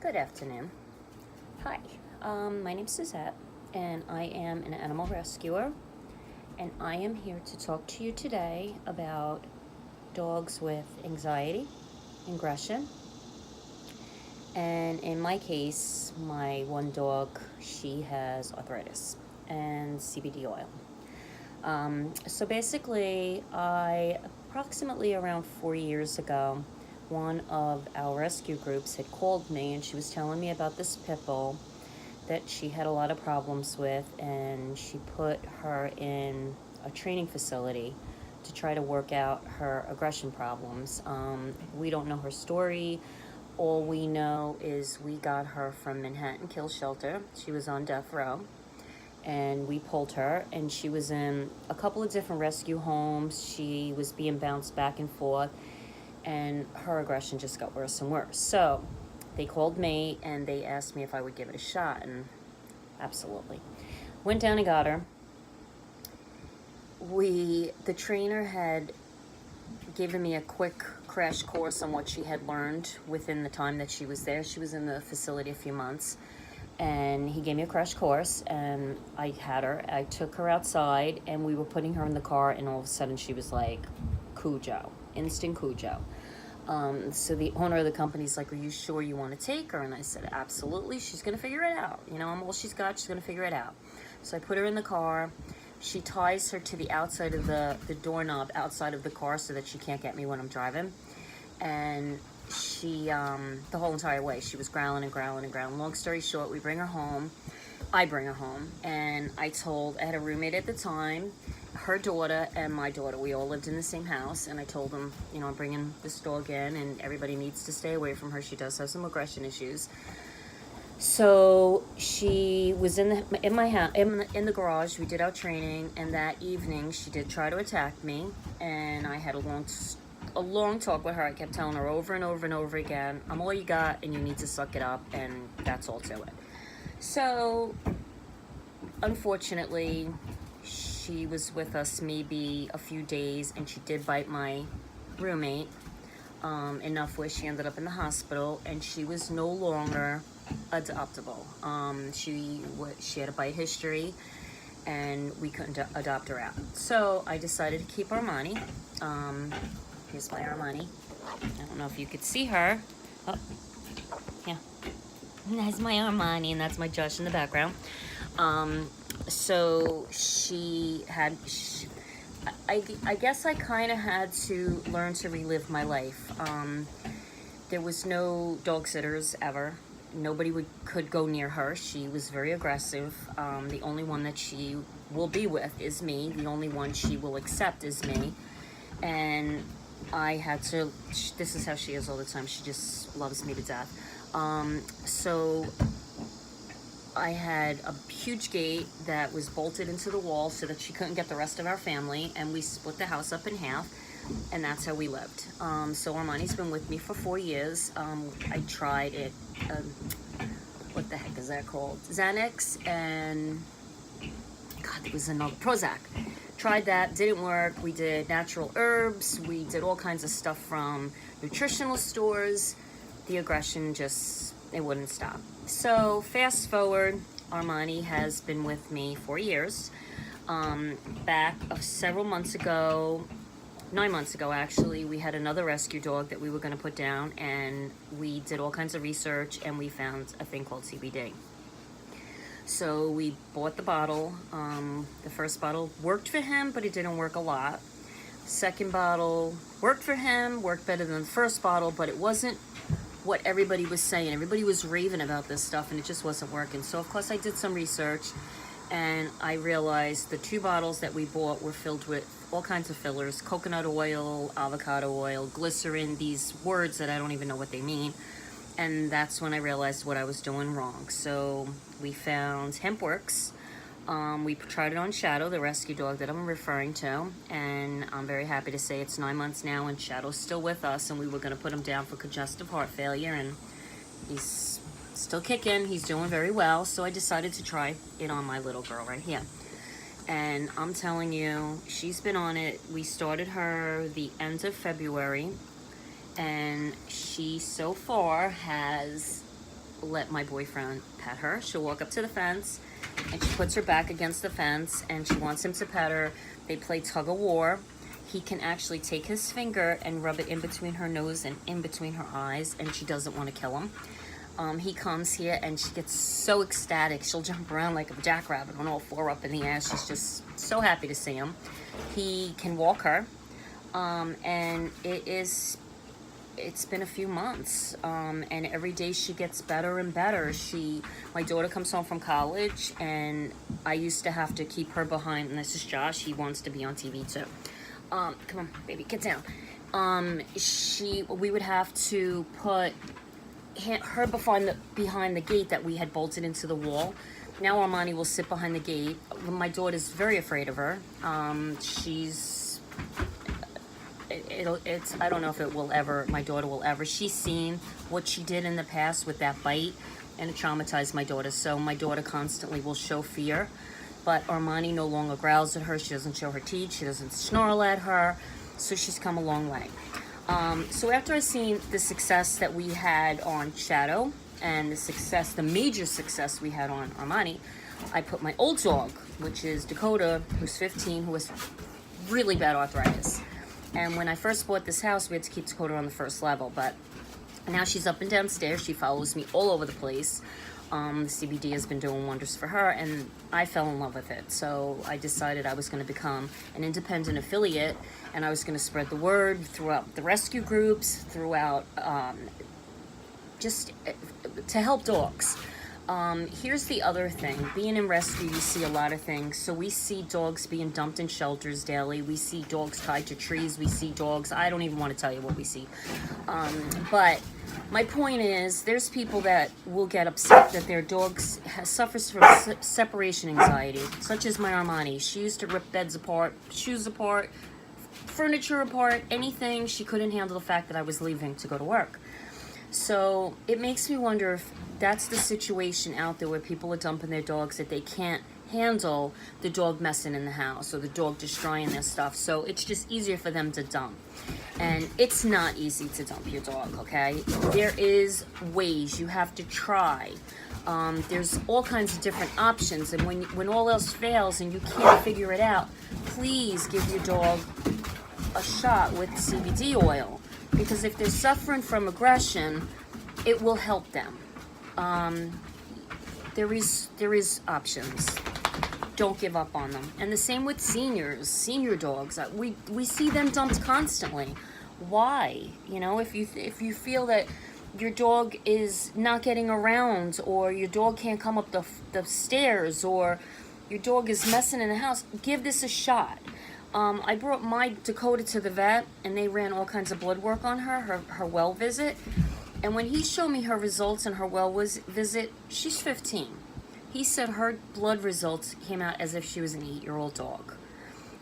Good afternoon. Hi, my name's Suzette, and I am an animal rescuer, and I am here to talk to you today about dogs with anxiety, aggression, and in my case, my one dog, she has arthritis and CBD oil. So basically, approximately around 4 years ago, one of our rescue groups had called me and she was telling me about this pit bull that she had a lot of problems with, and she put her in a training facility to try to work out her aggression problems. We don't know her story. All we know is we got her from Manhattan Kill Shelter. She was on death row, and we pulled her, and she was in a couple of different rescue homes. She was being bounced back and forth, and her aggression just got worse and worse. So they called me and they asked me if I would give it a shot, and absolutely. Went down and got her. The trainer had given me a quick crash course on what she had learned within the time that she was there. She was in the facility a few months, and he gave me a crash course, and I had her. I took her outside, and we were putting her in the car, and all of a sudden she was like Cujo, instant Cujo. So the owner of the company's like, "Are you sure you want to take her?" And I said, "Absolutely. She's going to figure it out. I'm all she's got. She's going to figure it out." So I put her in the car. She ties her to the outside of the doorknob outside of the car so that she can't get me when I'm driving. And she, the whole entire way, she was growling and growling and growling. Long story short, we bring her home. I bring her home, and I had a roommate at the time, her daughter and my daughter. We all lived in the same house, and I told them, I'm bringing this dog in, and everybody needs to stay away from her. She does have some aggression issues. So she was in my house, in the garage. We did our training, and that evening she did try to attack me, and I had a long talk with her. I kept telling her over and over and over again, "I'm all you got, and you need to suck it up," and that's all to it. So, unfortunately, she was with us maybe a few days, and she did bite my roommate enough where she ended up in the hospital, and she was no longer adoptable. She had a bite history, and we couldn't adopt her out. So I decided to keep Armani. Here's my Armani. I don't know if you could see her. Oh, yeah. That's my Armani, and that's my Josh in the background. So I guess I kind of had to learn to relive my life. There was no dog sitters ever. Nobody could go near her. She was very aggressive. The only one that she will be with is me. The only one she will accept is me. And I had to, this is how she is all the time. She just loves me to death. So I had a huge gate that was bolted into the wall so that she couldn't get the rest of our family, and we split the house up in half, and that's how we lived. So Armani's been with me for 4 years. I tried it, what the heck is that called? Xanax, and God, there was another, Prozac. Tried that, didn't work. We did natural herbs. We did all kinds of stuff from nutritional stores. The aggression it wouldn't stop. So fast forward, Armani has been with me 4 years. Back several months ago, 9 months ago actually, we had another rescue dog that we were going to put down, and we did all kinds of research, and we found a thing called CBD. So we bought the bottle. The first bottle worked for him, but it didn't work a lot. Second bottle worked for him, worked better than the first bottle, but it wasn't what everybody was saying. Everybody was raving about this stuff, and it just wasn't working. So of course I did some research, and I realized the 2 bottles that we bought were filled with all kinds of fillers: coconut oil, avocado oil, glycerin, these words that I don't even know what they mean. And that's when I realized what I was doing wrong. So we found HempWorks. We tried it on Shadow, the rescue dog that I'm referring to, and I'm very happy to say it's 9 months now, and Shadow's still with us, and we were going to put him down for congestive heart failure, and he's still kicking. He's doing very well, so I decided to try it on my little girl right here. And I'm telling you, she's been on it. We started her the end of February, and she so far has let my boyfriend pet her. She'll walk up to the fence and she puts her back against the fence and she wants him to pet her. They play tug of war. He can actually take his finger and rub it in between her nose and in between her eyes, and she doesn't want to kill him. He comes here and she gets so ecstatic. She'll jump around like a jackrabbit on all four up in the air. She's just so happy to see him. He can walk her, and it's been a few months, and every day she gets better and better. My daughter comes home from college, and I used to have to keep her behind, and this is Josh. He wants to be on TV too. Come on, baby, get down. We would have to put her behind the gate that we had bolted into the wall. Now Armani will sit behind the gate. My daughter's very afraid of her. I don't know if my daughter will ever. She's seen what she did in the past with that bite, and it traumatized my daughter. So my daughter constantly will show fear. But Armani no longer growls at her. She doesn't show her teeth. She doesn't snarl at her. So she's come a long way. So after I seen the success that we had on Shadow and the major success we had on Armani, I put my old dog, which is Dakota, who's 15, who has really bad arthritis. And when I first bought this house, we had to keep Dakota on the first level. But now she's up and downstairs. She follows me all over the place. The CBD has been doing wonders for her, and I fell in love with it. So I decided I was going to become an independent affiliate, and I was going to spread the word throughout the rescue groups, throughout just to help dogs. Here's the other thing. Being in rescue, you see a lot of things. So we see dogs being dumped in shelters daily. We see dogs tied to trees. We see dogs. I don't even want to tell you what we see. But my point is, there's people that will get upset that their dog suffers from separation anxiety, such as my Armani. She used to rip beds apart, shoes apart, furniture apart, anything. She couldn't handle the fact that I was leaving to go to work. So it makes me wonder if that's the situation out there where people are dumping their dogs, that they can't handle the dog messing in the house or the dog destroying their stuff. So it's just easier for them to dump. And it's not easy to dump your dog, okay? There is ways. You have to try. There's all kinds of different options. And when all else fails and you can't figure it out, please give your dog a shot with CBD oil. Because if they're suffering from aggression, it will help them. There is options. Don't give up on them. And the same with senior dogs. We see them dumped constantly. Why? You know, if you feel that your dog is not getting around, or your dog can't come up the stairs, or your dog is messing in the house, give this a shot. I brought my Dakota to the vet, and they ran all kinds of blood work on her well visit. And when he showed me her results and her well visit, she's 15. He said her blood results came out as if she was an 8-year-old dog.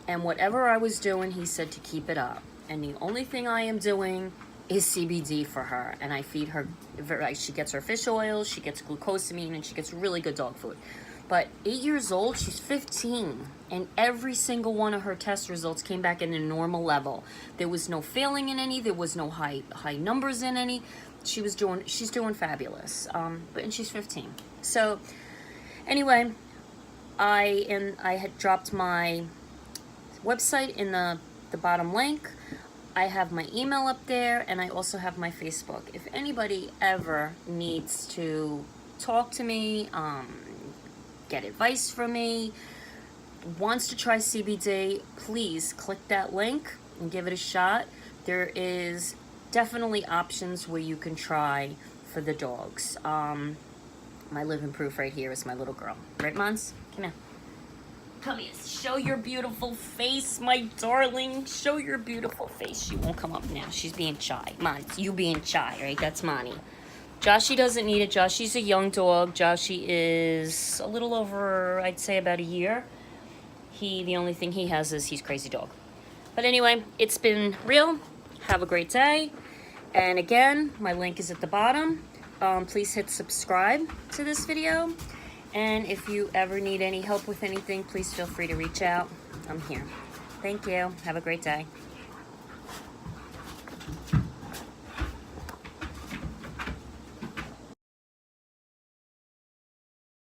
And whatever I was doing, he said to keep it up. And the only thing I am doing is CBD for her. And I feed her, she gets her fish oil, she gets glucosamine, and she gets really good dog food. But 8 years old, she's 15. And every single one of her test results came back in a normal level. There was no failing in any, there was no high numbers in any. She's doing fabulous. And she's 15. So anyway, I had dropped my website in the bottom link. I have my email up there, and I also have my Facebook. If anybody ever needs to talk to me, get advice from me, wants to try CBD, please click that link and give it a shot. There is definitely options where you can try for the dogs. My living proof right here is my little girl. Right, Mons? Come here. Come here. Show your beautiful face, my darling. Show your beautiful face. She won't come up now. She's being shy. Mons, you being shy, right? That's Monty. Joshy doesn't need it. Joshy's a young dog. Joshy is a little over, I'd say, about a year. The only thing he has is he's crazy dog. But anyway, it's been real. Have a great day. And again, my link is at the bottom. Please hit subscribe to this video. And if you ever need any help with anything, please feel free to reach out. I'm here. Thank you. Have a great day.